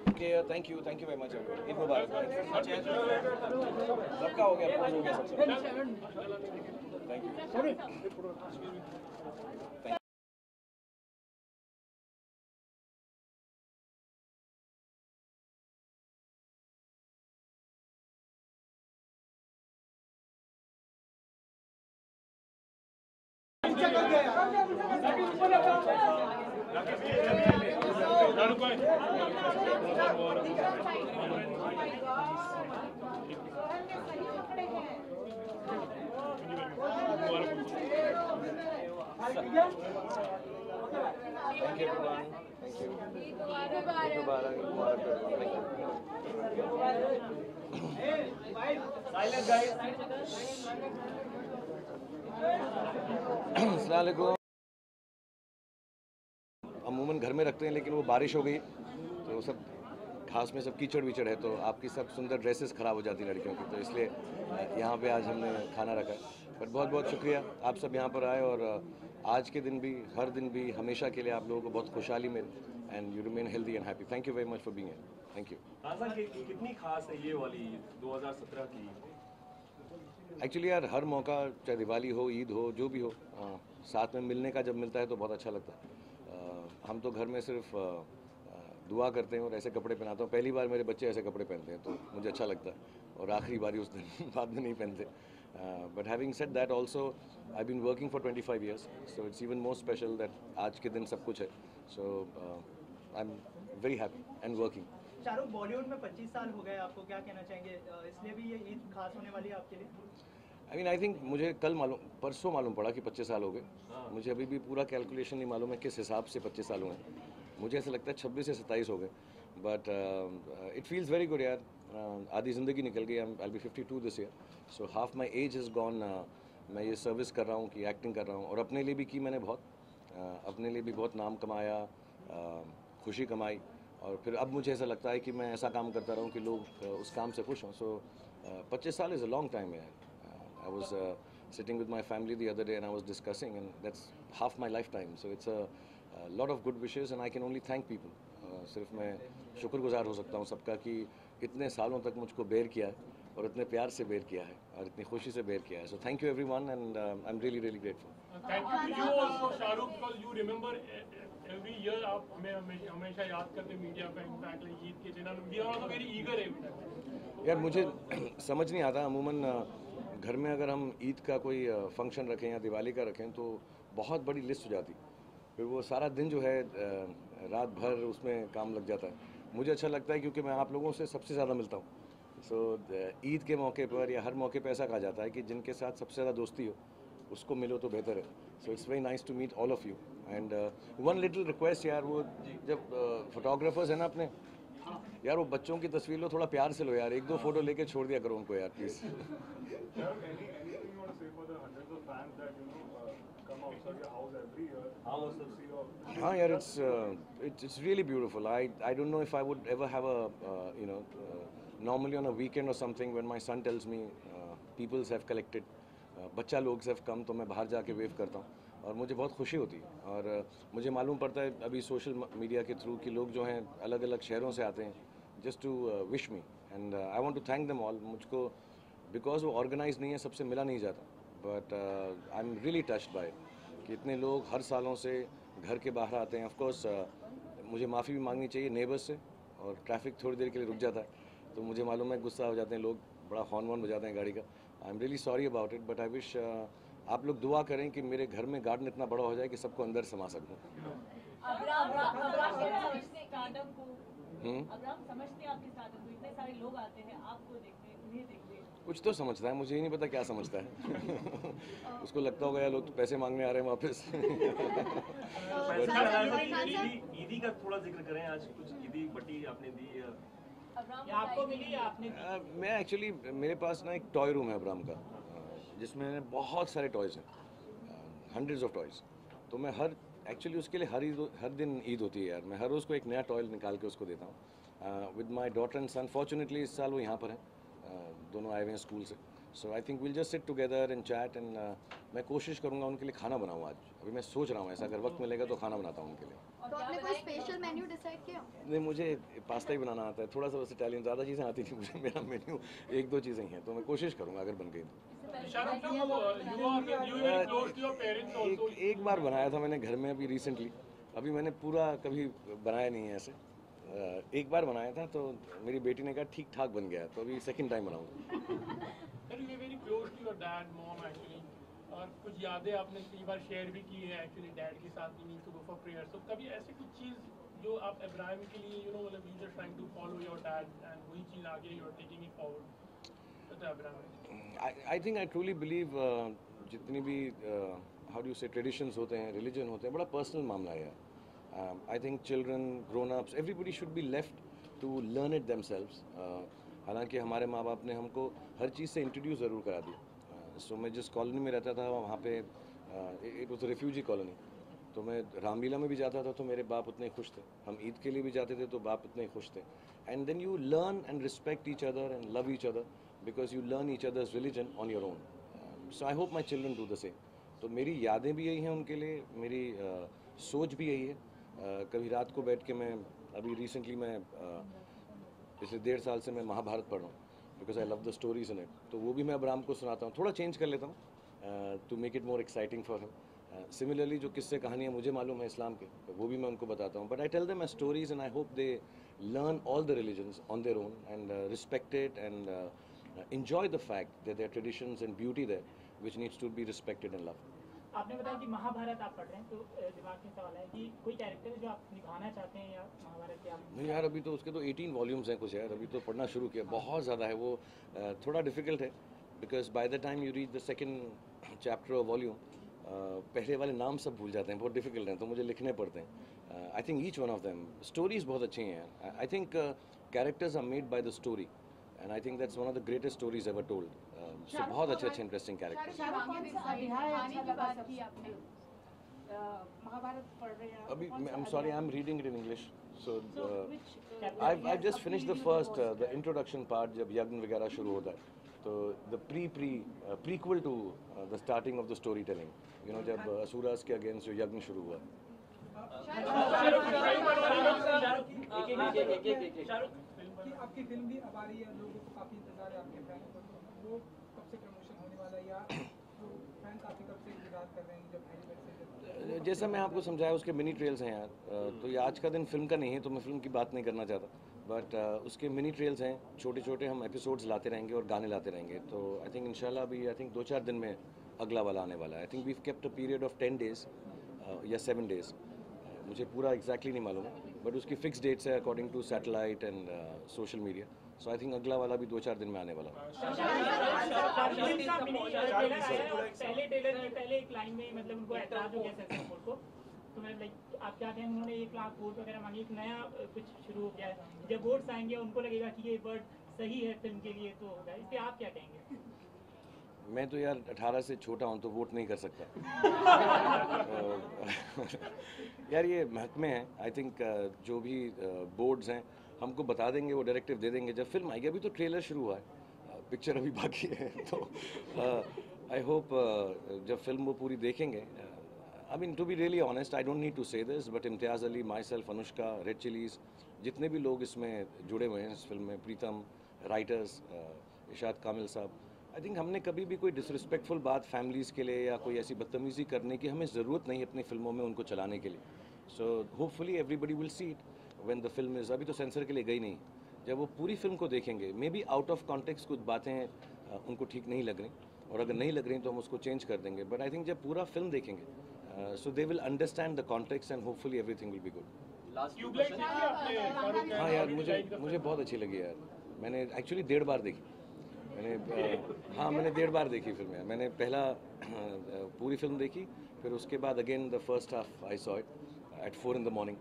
Okay thank you very much. Eid मुबारक। सबका हो गया, हो गया सबका। Thank you. Thank you everyone. Thank you. Eid Mubarak. Silent guys. अस्सलाम वालेकुम। अमूमन घर में रखते हैं, लेकिन वो बारिश हो गई तो सब घास में सब कीचड़ विचड़ है, तो आपकी सब सुंदर ड्रेसेस ख़राब हो जाती लड़कियों की, तो इसलिए यहाँ पे आज हमने खाना रखा है। बट बहुत बहुत शुक्रिया आप सब यहाँ पर आए, और आज के दिन भी, हर दिन भी, हमेशा के लिए आप लोगों को बहुत खुशहाली मिले and you remain healthy and happy. Thank you very much for being here. Thank you. कितनी खास है ये वाली 2017 की? एक्चुअली यार हर मौका, चाहे दिवाली हो, ईद हो, जो भी हो, साथ में मिलने का जब मिलता है तो बहुत अच्छा लगता है। हम तो घर में सिर्फ दुआ करते हैं और ऐसे कपड़े पहनाता हूँ। पहली बार मेरे बच्चे ऐसे कपड़े पहनते हैं तो मुझे अच्छा लगता है, और आखिरी बारी उस दिन बाद में नहीं पहनते। But having said that also I been working for 25 years, so it's even more special that आज के दिन सब कुछ है। So I am very happy and working. Shahrukh, Bollywood में 25 साल हो गए, आपको क्या कहना चाहेंगे? इसलिए भी ये ईद खास होने वाली है आपके लिए? आई थिंक मुझे कल परसों मालूम पड़ा कि 25 साल हो गए। मुझे अभी भी पूरा कैलकुलेशन नहीं मालूम है किस हिसाब से 25 साल हुए हैं। मुझे ऐसा लगता है 26 से 27 हो गए, but it feels very good यार। आधी ज़िंदगी निकल गई। I be 52 this year, so half my age is gone. मैं ये सर्विस कर रहा हूँ कि एक्टिंग कर रहा हूँ, और अपने लिए भी की मैंने बहुत, अपने लिए भी बहुत नाम कमाया, खुशी कमाई, और फिर अब मुझे ऐसा लगता है कि मैं ऐसा काम करता रहूँ कि लोग उस काम से खुश हों। सो 25 साल इज़ अ लॉन्ग टाइम यार। I was sitting with my family the other day and I was discussing, and that's half my lifetime. So it's a lot of good wishes and I can only thank people. सिर्फ मैं शुक्रगुजार हो सकता हूँ सबका कि इतने सालों तक मुझको बेर किया है, और इतने प्यार से बेर किया है, और इतनी खुशी से बेर किया है। So thank you everyone and I'm really really grateful. Thank you to you also, Shahrukh, because you remember every year आप हमें हमेशा याद करते मीडिया पे, इनफैक्ट लाइक ईद के दिन we are also very eager every यार मुझे समझ नहीं आता, अमूमन घर में अगर हम ईद का कोई फंक्शन रखें या दिवाली का रखें तो बहुत बड़ी लिस्ट हो जाती, फिर वो सारा दिन जो है रात भर उसमें काम लग जाता है। मुझे अच्छा लगता है क्योंकि मैं आप लोगों से सबसे ज़्यादा मिलता हूँ। सो ईद के मौके पर या हर मौके पर ऐसा कहा जाता है कि जिनके साथ सबसे ज़्यादा दोस्ती हो उसको मिलो तो बेहतर है। So it's very nice to meet all of you and one little request यार, वो जब फोटोग्राफर्स हैं ना अपने, यार वो बच्चों की तस्वीर लो, थोड़ा प्यार से लो यार, 1-2 फोटो लेके छोड़ दिया करो उनको यार please. Anything you want to say for the hundreds of fans that come outside your house every year? How was to see your? हाँ यार, it's really beautiful. I don't know if I would ever have a normally on a weekend or something when my son tells me peoples have collected, बच्चा लोग have come, तो मैं बाहर जाके wave करता हूँ और मुझे बहुत खुशी होती है। और मुझे मालूम पड़ता है अभी सोशल मीडिया के थ्रू कि लोग जो हैं अलग अलग शहरों से आते हैं just to wish me, and I want to thank them all. मुझको बिकॉज वो ऑर्गेनाइज नहीं है, सबसे मिला नहीं जाता, but I am really touched by कि इतने लोग हर सालों से घर के बाहर आते हैं। ऑफकोर्स मुझे माफ़ी भी मांगनी चाहिए नेबर्स से, और ट्रैफिक थोड़ी देर के लिए रुक जाता है तो मुझे मालूम है गुस्सा हो जाते हैं लोग, बड़ा हॉर्न वॉर्न बजाते हैं गाड़ी का। आई am really sorry about it, but I wish आप लोग दुआ करें कि मेरे घर में गार्डन इतना बड़ा हो जाए कि सबको अंदर समा सकूँ। समझते हैं आपके साथ इतने सारे लोग आते हैं आपको देखते, उन्हें देखते, कुछ तो समझता है, मुझे ही नहीं पता क्या समझता है। उसको लगता होगा यार लोग तो पैसे मांगने आ रहे हैं वापस। ईदी का थोड़ा जिक्र करें, आज कुछ ईदी बटी आपने दी या आपको मिली या आपने दी? मैं एक्चुअली, मेरे पास ना एक टॉय रूम है अब्राम का, जिसमें बहुत सारे टॉयज़ हैं, हंड्रेड्स ऑफ टॉयज़। तो मैं एक्चुअली उसके लिए हर दिन ईद होती है यार, मैं हर रोज़ को एक नया टॉय निकाल के उसको देता हूँ। With my daughter and son, fortunately इस साल वो यहाँ पर हैं, दोनों आए हुए हैं स्कूल से। So I think will just sit together and chat and मैं कोशिश करूँगा उनके लिए खाना बनाऊँ आज। अभी मैं सोच रहा हूँ ऐसा, अगर वक्त मिलेगा तो खाना बनाता हूँ उनके लिए। तो आपने कोई स्पेशल मेन्यू डिसाइड किया? नहीं, मुझे पास्ता ही बनाना आता है, थोड़ा सा बस इटालियन, ज़्यादा चीज़ें आती नहीं मुझे। मेरा मेन्यू 1-2 चीज़ें ही हैं, तो मैं कोशिश करूँगा अगर बन गई तो। Shahrukh, you very close to your parents also. एक बार बनाया था मैंने घर में अभी रिसेंटली, अभी मैंने पूरा कभी बनाया नहीं है ऐसे। एक बार बनाया था तो मेरी बेटी ने कहा ठीक ठाक बन गया, तो अभी सेकंड टाइम बनाऊंगा। Sir, you were very close to your dad, mom actually. और कुछ यादें आपने कई बार शेयर भी की है एक्चुअली डैड के साथ, भी need to go for prayer. तो कभी ऐसी कुछ चीज़ जो आप इब्राहिम के लिए मतलब you just trying to follow your dad and वही चीज़ आगे you are taking it forward तो Ibrahim? I think I truly believe जितनी भी हाउ डू से ट्रेडिशंस होते हैं, रिलीजन होते हैं, बड़ा पर्सनल मामला है यार। I think children, grown ups, everybody should be left to learn it themselves. हालांकि हमारे माँ बाप ने हमको हर चीज़ से इंट्रोड्यूस ज़रूर करा दी। सो मैं जिस कॉलोनी में रहता था वहाँ पे इट वॉज रेफ्यूजी कॉलोनी, तो मैं रामलीला में भी जाता था तो मेरे बाप उतने खुश थे, हम ईद के लिए भी जाते थे तो बाप उतने खुश थे। And then you learn and respect each other and love each other because you learn each other's religion on your own. So I hope my children do the same. तो मेरी यादें भी यही हैं उनके लिए, मेरी सोच भी यही है। कभी रात को बैठ के मैं, अभी रिसेंटली मैं पिछले 1.5 साल से मैं महाभारत पढ़ रहा हूँ because I love the stories in it, तो वो भी मैं अब्राम को सुनाता हूँ, थोड़ा चेंज कर लेता हूँ to make it more exciting for him. Similarly जो किस्से कहानियाँ मुझे मालूम है इस्लाम के, वो भी मैं उनको बताता हूँ, but I tell them stories and I hope they learn all the religions on their own and respect it and enjoy the fact that there are traditions and beauty there which needs to be respected and loved. आपने बताया कि महाभारत आप पढ़ रहे हैं, तो दिमाग में सवाल है कि कोई कैरेक्टर जो आप निभाना चाहते हैं या महाभारत के आप? नहीं यार, अभी तो उसके तो 18 वॉल्यूम्स हैं कुछ यार, अभी तो पढ़ना शुरू किया, बहुत ज़्यादा है वो, थोड़ा डिफिकल्ट है because by the time you reach the second chapter और वॉल्यूम पहले वाले नाम सब भूल जाते हैं, बहुत डिफिकल्ट हैं, तो मुझे लिखने पड़ते हैं। I think each one of them stories बहुत अच्छी हैं। I think characters are made by the story and I think that's one of the greatest stories ever told. So बहुत अच्छे इंटरेस्टिंग कैरेक्टर्स। अभी I am sorry, I am reading it in English, so I just finish the first the introduction part, जब यज्ञ वगैरह शुरू होता है, तो the prequel to the starting of the story telling, you know, जब असुरास के अगेंस्ट जो यज्ञ शुरू हुआ। आपकी फिल्म भी अब आ रही है, लोगों को काफी इंतजार है आपके फैन को, तो वो कब से प्रमोशन होने वाला है, या जो फैन काफी कब से इंतजार कर रहे हैं जब पहली बार से? जैसा मैं आपको समझाया, उसके मिनी ट्रेल्स हैं यार, तो ये आज का दिन फिल्म का नहीं है तो मैं फिल्म की बात नहीं करना चाहता, बट उसके मिनी ट्रेल्स हैं, छोटे छोटे हम एपिसोड्स लाते रहेंगे और गाने लाते रहेंगे। तो आई थिंक इंशाल्लाह अभी आई थिंक 2-4 दिन में अगला वाला आने वाला है। I think we kept a period of 10 days या 7 days, मुझे पूरा एग्जैक्टली नहीं मालूम है, बट उसकी फिक्स डेट्स है according to satellite and social media. So I think अगला वाला भी 2-4 दिन में आने वाला है। पहले टेलर की पहले एक लाइन में मतलब उनको एतराज हो गया सेंसर बोर्ड को, तो मैं लाइक आप क्या कहें, उन्होंने 1 लाख वोट वगैरह मांगी, एक नया कुछ शुरू हो गया है, जब वोट्स आएंगे उनको लगेगा कि ये वर्ड सही है फिल्म के लिए, तो होगा, इस पे आप क्या कहेंगे? मैं तो यार 18 से छोटा हूँ तो वोट नहीं कर सकता। यार ये महकमे हैं, आई थिंक जो भी बोर्ड्स हैं हमको बता देंगे, वो डायरेक्टिव दे देंगे जब फिल्म आएगी। अभी तो ट्रेलर शुरू हुआ है, पिक्चर अभी बाकी है, तो आई होप जब फिल्म वो पूरी देखेंगे। I mean to be really honest, I don't need to say this, but Imtiaz Ali, myself, Anushka, Red Chillies, जितने भी लोग इसमें जुड़े हुए हैं इस फिल्म में, प्रीतम, राइटर्स, इशाद कामिल साहब, आई थिंक हमने कभी भी कोई डिसरिस्पेक्टफुल बात फैमिलीज़ के लिए या कोई ऐसी बदतमीज़ी करने की हमें ज़रूरत नहीं अपनी फिल्मों में उनको चलाने के लिए। So hopefully everybody will see it when the film is, अभी तो सेंसर के लिए गई नहीं, जब वो पूरी फिल्म को देखेंगे, may be out of context कुछ बातें उनको ठीक नहीं लग रही, और अगर नहीं लग रही तो हम उसको चेंज कर देंगे, बट आई थिंक जब पूरा फिल्म देखेंगे so they will understand the context and hopefully everything will be good. हाँ यार, मुझे बहुत अच्छी लगी यार, मैंने एक्चुअली 1.5 बार देखी, हाँ, मैंने 1.5 बार देखी फिल्म। मैंने पहला पूरी फिल्म देखी, फिर उसके बाद again the first half I saw it at 4 in the morning।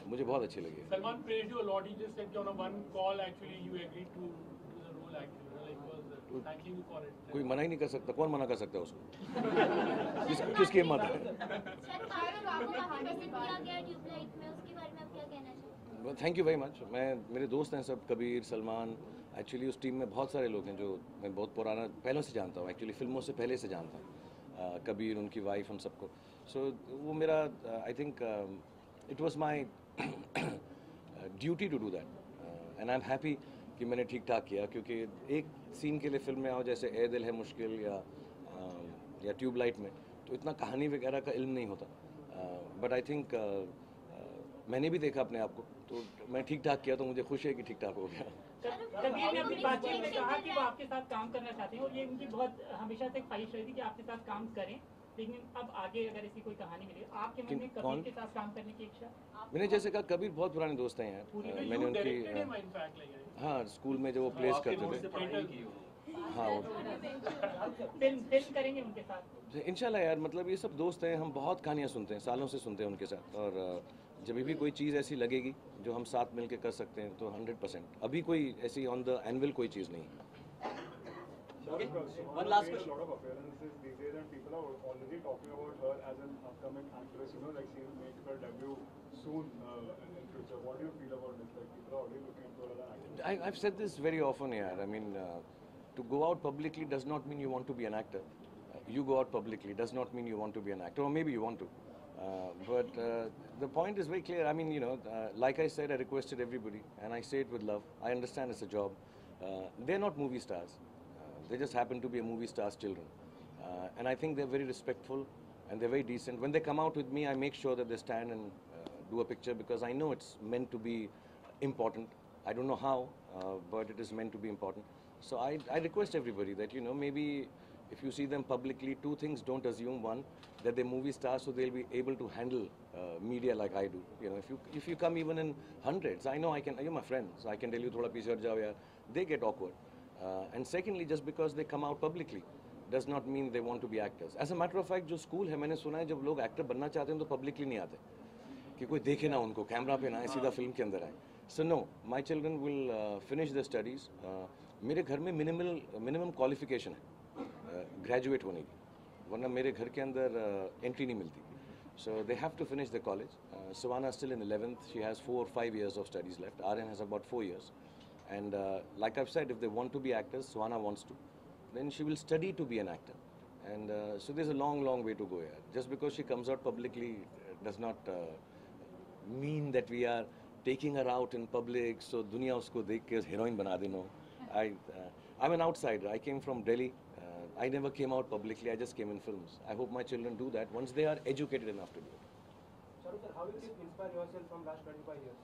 मुझे बहुत अच्छी लगी। Salman praised you a lot. He just said on a one call actually you agreed to the role actually. Like was thanking you for it. कोई मना ही नहीं कर सकता। कौन मना कर सकता है उसको? किसकी हिम्मत है? Thank you very much. मेरे दोस्त हैं सब, कबीर, सलमान। एक्चुअली उस टीम में बहुत सारे लोग हैं जो मैं बहुत पुराना पहले से जानता हूँ, एक्चुअली फिल्मों से पहले से जानता हूँ। कबीर, उनकी वाइफ, हम सबको। सो वो मेरा I think it was my duty to do that and I am happy कि मैंने ठीक ठाक किया, क्योंकि एक सीन के लिए फिल्म में आओ जैसे ए दिल है मुश्किल या ट्यूबलाइट में, तो इतना कहानी वगैरह का इल्म नहीं होता। बट आई थिंक मैंने भी देखा अपने आप को, तो मैं ठीक ठाक किया, तो मुझे खुशी है कि ठीक ठाक हो गया। कबीर ने अपनी बातचीत में कहा कि वो आपके साथ काम करना चाहते हैं और ये उनकी बहुत हमेशा से ख्वाहिश रही थी कि आपके साथ काम करें, लेकिन अब आगे अगर ऐसी कोई कहानी मिले, आपके मन में कबीर के साथ काम करने की इच्छा? मैंने जैसे कहा, कबीर बहुत पुराने दोस्त हैं यार। मैंने उनकी हाँ स्कूल में जो वो प्लेस करते थे, हाँ फिल्म करेंगे उनके साथ इंशाल्लाह यार। मतलब ये सब दोस्त हैं, हम बहुत कहानियाँ सुनते हैं, सालों से सुनते हैं उनके साथ, और जब भी कोई चीज़ ऐसी लगेगी जो हम साथ मिलके कर सकते हैं तो 100%। अभी कोई ऐसी ऑन द एनुअल कोई चीज़ नहीं है। One last question. A lot of appearances these days, and people are already talking about her as an upcoming actress. You know, like she'll make her debut soon in future. What do you feel about this? Like people are already looking into her as an actress. I've said this very often, yeah. I mean, to go out publicly does not mean you want to be an actor. You go out publicly does not mean you want to be an actor, or maybe you want to. But the point is very clear. I mean, you know, like I said, I requested everybody, and I say it with love. I understand it's a job. They're not movie stars. They just happen to be a movie star's children. And I think they're very respectful and they're very decent. When they come out with me, I make sure that they stand and do a picture, because I know it's meant to be important. I don't know how, but it is meant to be important. So I request everybody that, you know, maybe if you see them publicly, two things don't assume. One, that they're movie stars, so they'll be able to handle media like I do. You know, if you come even in hundreds, I know I can, you're my friends, so I can tell you, thoda piche har jao yaar. They get awkward. And secondly, just because they come out publicly does not mean they want to be actors. As a matter of fact, जो school है, मैंने सुना है जब लोग actor बनना चाहते हैं तो पब्लिकली नहीं आते, कि कोई देखे ना उनको, कैमरा पे ना आए, सीधा फिल्म के अंदर आए। So no, my children will finish their studies. मेरे घर में मिनिमम क्वालिफिकेशन है ग्रेजुएट होने की, वरना मेरे घर के अंदर एंट्री नहीं मिलती। So they have to finish their college. Savannah is still in 11th. She has 4 or 5 years of studies left. Aryan has about 4 years. And like I've said, if they want to be actors, Savannah wants to, then she will study to be an actor. And so there's a long, long way to go here. Just because she comes out publicly does not mean that we are taking her out in public, so दुनिया उसको देख के heroine बना दे. No, I'm an outsider. I came from Delhi. I never came out publicly. I just came in films. I hope my children do that once they are educated enough to do it. Shahrukh sir, how did you inspire yourself from last 25 years?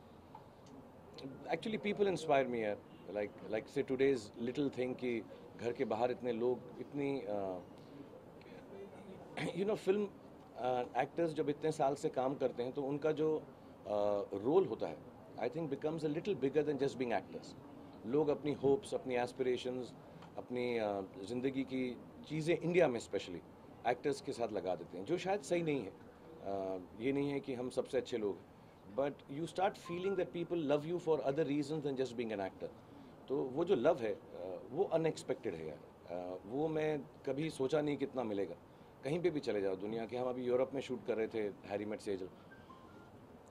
Actually, people inspire me. Like say today's little thing कि घर के बाहर इतने लोग, इतनी you know, film actors जब इतने साल से काम करते हैं तो उनका जो रोल होता है, I think becomes a little bigger than just being actors. लोग अपनी hopes, अपनी aspirations, अपनी ज़िंदगी की चीज़ें इंडिया में स्पेशली एक्टर्स के साथ लगा देते हैं, जो शायद सही नहीं है। ये नहीं है कि हम सबसे अच्छे लोग, but you start feeling that people love you for other reason than just being an actor. तो वो जो लव है वो अनएक्सपेक्टेड है यार। वो मैं कभी सोचा नहीं कितना मिलेगा। कहीं पे भी चले जाओ दुनिया के, हम अभी यूरोप में शूट कर रहे थे हैरी मेट सेजल,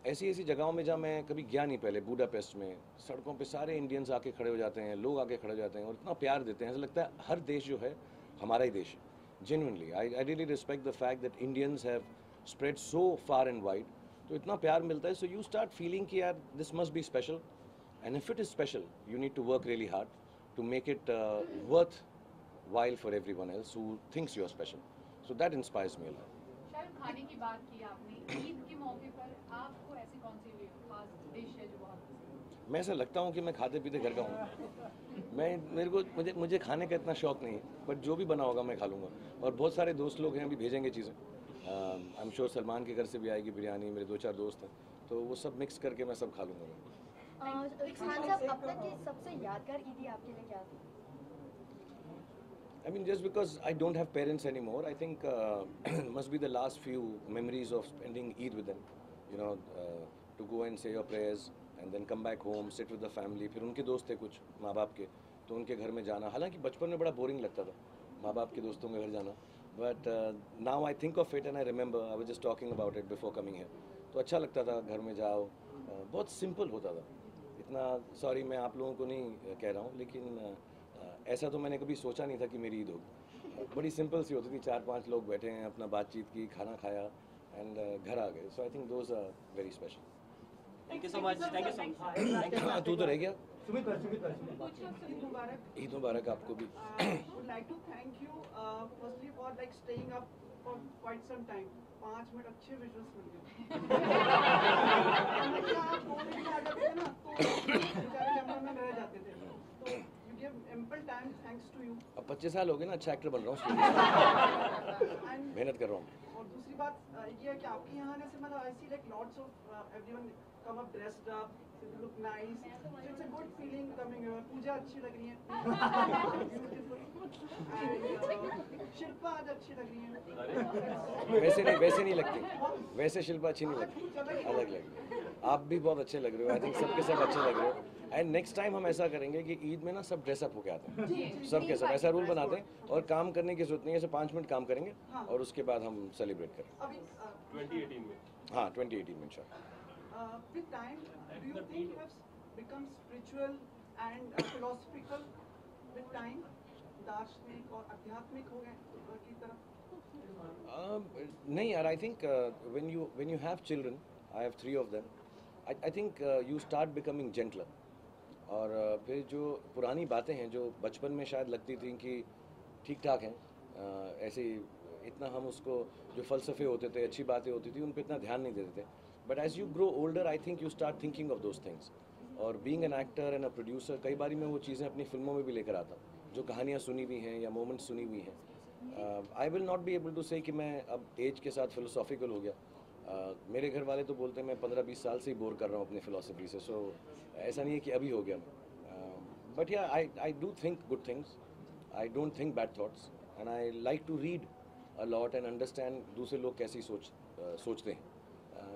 ऐसी जगहों में जहाँ मैं कभी गया नहीं पहले, बुडापेस्ट में सड़कों पे सारे इंडियंस आके खड़े हो जाते हैं, लोग आके खड़े हो जाते हैं और इतना प्यार देते हैं, ऐसा लगता है हर देश जो है हमारा ही देश है। Genuinely I really respect the fact that Indians have spread so far and wide. तो इतना प्यार मिलता है, सो यू स्टार्ट फीलिंग कि यार this must be special, and if it is special you need to work really hard to make it worthwhile for everyone else who thinks you are special. So that inspires me a lot. शायद खाने की बात की आपने, ईद के मौके पर आपको ऐसी कौन सी खास डिश है जो बहुत पसंद है? मैं ऐसा लगता हूँ कि मैं खाते पीते घर का हूँ। मुझे खाने का इतना शौक नहीं है, बट जो भी बना होगा मैं खा लूँगा। और बहुत सारे दोस्त लोग हैं, अभी भेजेंगे चीज़ें। आई एम श्योर सलमान के घर से भी आएगी बिरयानी, मेरे 2-4 दोस्त हैं, तो वो सब मिक्स करके मैं सब खा लूँगा। खान साहब, अब तक की सबसे यादगार ईदी आपके लिए क्या थी? I mean, just because I don't have parents anymore, I think must be the last few memories of spending Eid with them. You know, to go and say your prayers and then come back home, sit with the family. फिर उनके दोस्त थे कुछ माँ बाप के, तो उनके घर में जाना. हालांकि बचपन में बड़ा बोरिंग लगता था माँ बाप के दोस्तों के घर जाना. But now I think of it and I remember I was just talking about it before coming here. तो अच्छा लगता था घर में जाओ. बहुत सिंपल होता था. इतना सॉरी मैं आप लोगों को नहीं कह रहा हूँ, लेकिन ऐसा तो मैंने कभी सोचा नहीं था कि मेरी ईद होगी. बड़ी सिंपल सी होती थी. 4-5 लोग बैठे हैं, अपना बातचीत की, खाना खाया एंड घर आ गए. So I think those are very special. Thank you so much. Thank you so much. तू तो रह गया. ईद मुबारक. ईद मुबारक आपको भी. Would like to thank you firstly for like staying up for quite some time. 5 minute अच्छे विजुअल्स मिल गए. आप 2 minute आ जाते थे ना तो बेचारे कैमरामैन रह जाते थे. तो you give ample time thanks to you. अब 25 साल हो गए ना, अच्छा एक्टर बन रहा हूँ. मेहनत कर रहा हूँ. और दूसरी बात ये है कि आपके यहाँ आने से मतलब I see like lots of everyone come up dressed up, so they look nice. So it's a good feeling coming here. पूजा अच्छी लग रही है. Beautiful. And शिल्पा आज अच्छी लग रही है. वैसे नहीं लगती. वैसे शिल्पा अच्छी नहीं लगती, अलग लगती. आप भी बहुत अच्छे लग रहे हो. आई थिंक सबके सब अच्छे लग रहे हो. एंड नेक्स्ट टाइम हम ऐसा करेंगे कि ईद में ना सब ड्रेसअप होके आते हैं, सबके सब. ऐसा रूल बनाते हैं और काम करने की जरूरत नहीं है. ऐसे 5 मिनट काम करेंगे और उसके बाद हम सेलिब्रेट करेंगे. 2018 में. हाँ 2018 में इंशाल्लाह. With time, do you think you have become spiritual and philosophical with time? दार्शनिक और आध्यात्मिक हो गए की तरफ? नहीं यार. I think when you have children, I have 3 of them. I think you start becoming gentler. और फिर जो पुरानी बातें हैं जो बचपन में शायद लगती थी कि ठीक ठाक हैं, ऐसे इतना हम उसको जो फ़लसफ़े होते थे, अच्छी बातें होती थी, उन पर इतना ध्यान नहीं देते थे. But as you grow older I think you start thinking of those things. और being an actor and a producer, कई बारी मैं वो चीज़ें अपनी फिल्मों में भी लेकर आता हूँ जो कहानियाँ सुनी हुई हैं या मोमेंट्स सुनी हुई हैं. I will not be able to say कि मैं अब एज के साथ फिलोसॉफिकल हो गया. मेरे घर वाले तो बोलते हैं मैं 15-20 साल से ही बोर कर रहा हूँ अपनी फ़िलासफ़ी से. सो ऐसा नहीं है कि अभी हो गया. But yeah I do think good things. I don't think bad thoughts and I like to read a lot and understand दूसरे लोग कैसी सोचते हैं.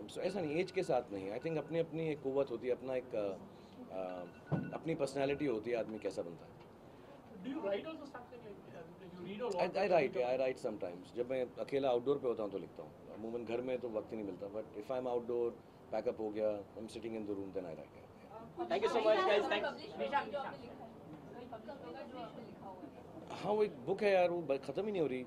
सो ऐसा नहीं, एज के साथ नहीं. आई थिंक अपनी अपनी एक क़ुव्वत होती है, अपना एक अपनी पर्सनैलिटी होती है, आदमी कैसा बनता है. Do you write also something like you read a lot? I write sometimes. जब मैं अकेला आउटडोर पे होता हूँ तो लिखता हूँ. अमूमन घर में तो वक्त ही नहीं मिलता. But if I am outdoor, pack up हो गया, I am sitting in the room, then I write. Thank you so much guys. हाँ वो एक बुक है यार, वो ख़त्म ही नहीं हो रही.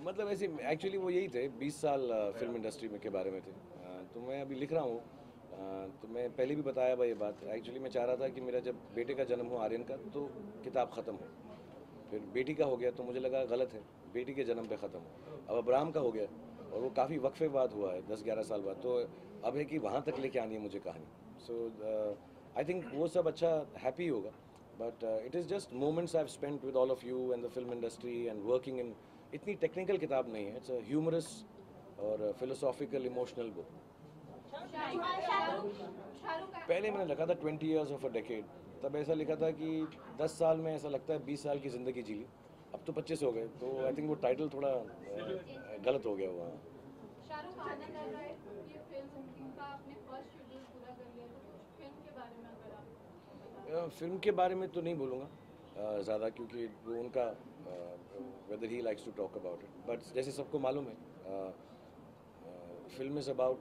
मतलब ऐसे एक्चुअली वो यही थे. 20 साल फिल्म इंडस्ट्री में के बारे में थे. तो मैं अभी लिख रहा हूँ. तो मैं पहले भी बताया भाई ये बात. एक्चुअली मैं चाह रहा था कि मेरा जब बेटे का जन्म हो, आर्यन का, तो किताब ख़त्म हो. फिर बेटी का हो गया तो मुझे लगा गलत है, बेटी के जन्म पे ख़त्म हो. अब अब्राहम का हो गया और वो काफ़ी वक्फे बाद हुआ है, 10-11 साल बाद. तो अब है कि वहाँ तक लेके आनी है मुझे कहानी. सो आई थिंक वो सब अच्छा हैप्पी होगा. But it is just moments I have spent with all of you and the film industry and working in. इतनी टेक्निकल किताब नहीं है. इट्स अ ह्यूमरस और फिलोसॉफिकल इमोशनल बुक. पहले मैंने लिखा था 20 years of a decade. तब ऐसा लिखा था कि 10 साल में ऐसा लगता है 20 साल की ज़िंदगी जी ली. अब तो 25 हो गए, तो आई थिंक वो टाइटल थोड़ा गलत हो गया हुआ. शाहरुख खान कर रहा है ये फिल्म का आपने फर्स्ट शेड्यूल पूरा कर लिया, तो फिल्म के बारे में अगर आप फिल्म के बारे में तो नहीं बोलूँगा ज़्यादा, क्योंकि वो उनका वेदर ही likes to talk about it. But जैसे सबको मालूम है, film is about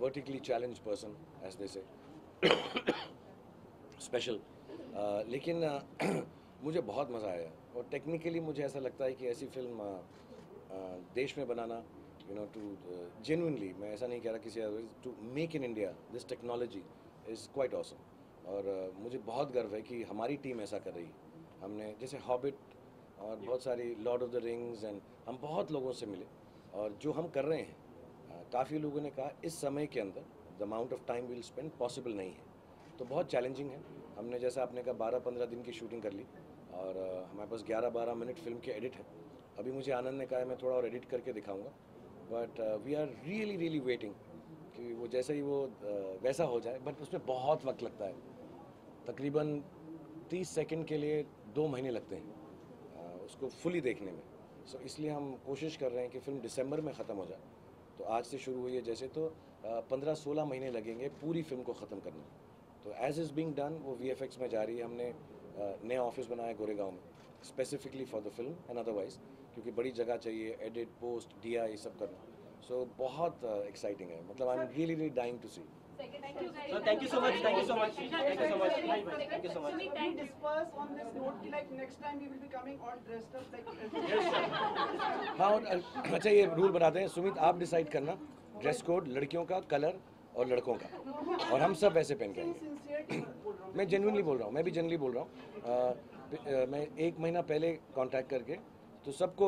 vertically challenged person, as they say. Special. लेकिन मुझे बहुत मज़ा आया. और टेक्निकली मुझे ऐसा लगता है कि ऐसी फिल्म देश में बनाना, यू नो, टू जेन्युइनली, मैं ऐसा नहीं कह रहा किसी otherwise, to make in India this technology is quite awesome. और मुझे बहुत गर्व है कि हमारी टीम ऐसा कर रही है. हमने जैसे हॉबिट और बहुत सारी Lord of the rings, and हम बहुत लोगों से मिले. और जो हम कर रहे हैं, काफ़ी लोगों ने कहा इस समय के अंदर the amount of time will spend possible नहीं है. तो बहुत चैलेंजिंग है. हमने जैसा आपने कहा 12-15 दिन की शूटिंग कर ली और हमारे पास 11-12 मिनट फिल्म के एडिट है. अभी मुझे आनंद ने कहा मैं थोड़ा और एडिट करके दिखाऊंगा. But we are really waiting कि वो जैसे ही वो वैसा हो जाए. बट उसमें बहुत वक्त लगता है. तकरीबन 30 सेकंड के लिए 2 महीने लगते हैं उसको फुली देखने में। सो इसलिए हम कोशिश कर रहे हैं कि फ़िल्म दिसंबर में ख़त्म हो जाए। तो आज से शुरू हुई है जैसे, तो 15-16 महीने लगेंगे पूरी फिल्म को ख़त्म करने में। तो एज इज़ बीइंग डन वो VFX में जा रही है। हमने नया ऑफिस बनाया गोरेगांव में specifically for the film and otherwise, क्योंकि बड़ी जगह चाहिए, एडिट, पोस्ट, DI ये सब करना। सो बहुत एक्साइटिंग है, मतलब I am really dying to see. Thank you so much. Thank you so much. Thank you so much. Thank you so much. We disperse on this note कि like next time we will be coming all dressed up like. हाँ, और अच्छा ये rule बनाते हैं सुमित, आप decide करना dress code, लड़कियों का कलर और लड़कों का, और हम सब वैसे पहन के आएंगे। मैं जेन्युइनली बोल रहा हूँ, मैं भी जेन्युइनली बोल रहा हूँ। मैं 1 महीना पहले कांटेक्ट करके तो सबको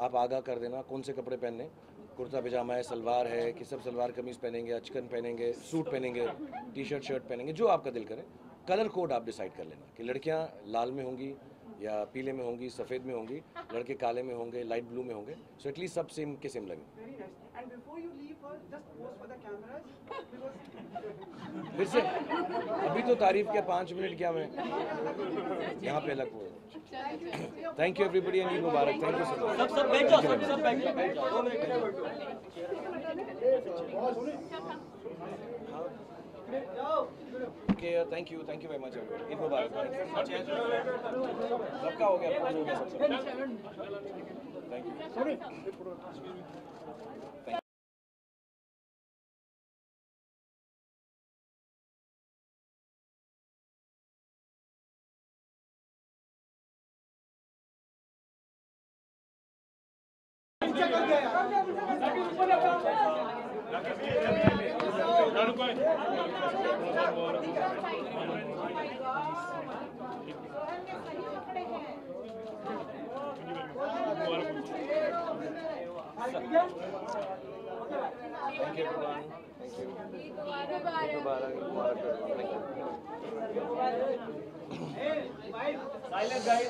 आप आगाह कर देना कौन से कपड़े पहनने। कुर्ता पजामा है, सलवार है कि सब सलवार कमीज़ पहनेंगे, अचकन पहनेंगे, सूट पहनेंगे, टी-शर्ट शर्ट पहनेंगे, जो आपका दिल करे। कलर कोड आप डिसाइड कर लेना कि लड़कियां लाल में होंगी या पीले में होंगी, सफ़ेद में होंगी, लड़के काले में होंगे, लाइट ब्लू में होंगे। सो एटलीस्ट सब सेम के सेम लगे। Very nice. And before you leave, just pose for the cameras because. फिर से अभी तो तारीफ के 5 मिनट क्या मैं यहाँ पे अलग बोल। Thank you everybody and Eid मुबारक। Thank you so much. सब बैठ जाओ, सब बैठ जाओ, 2 मिनट बैठ जाओ। Okay, thank you very much everyone. Eid मुबारक। सबका हो गया, हो गया सबका। Thank you. Thank you everyone. Thank you. Eid Mubarak. Silent guys.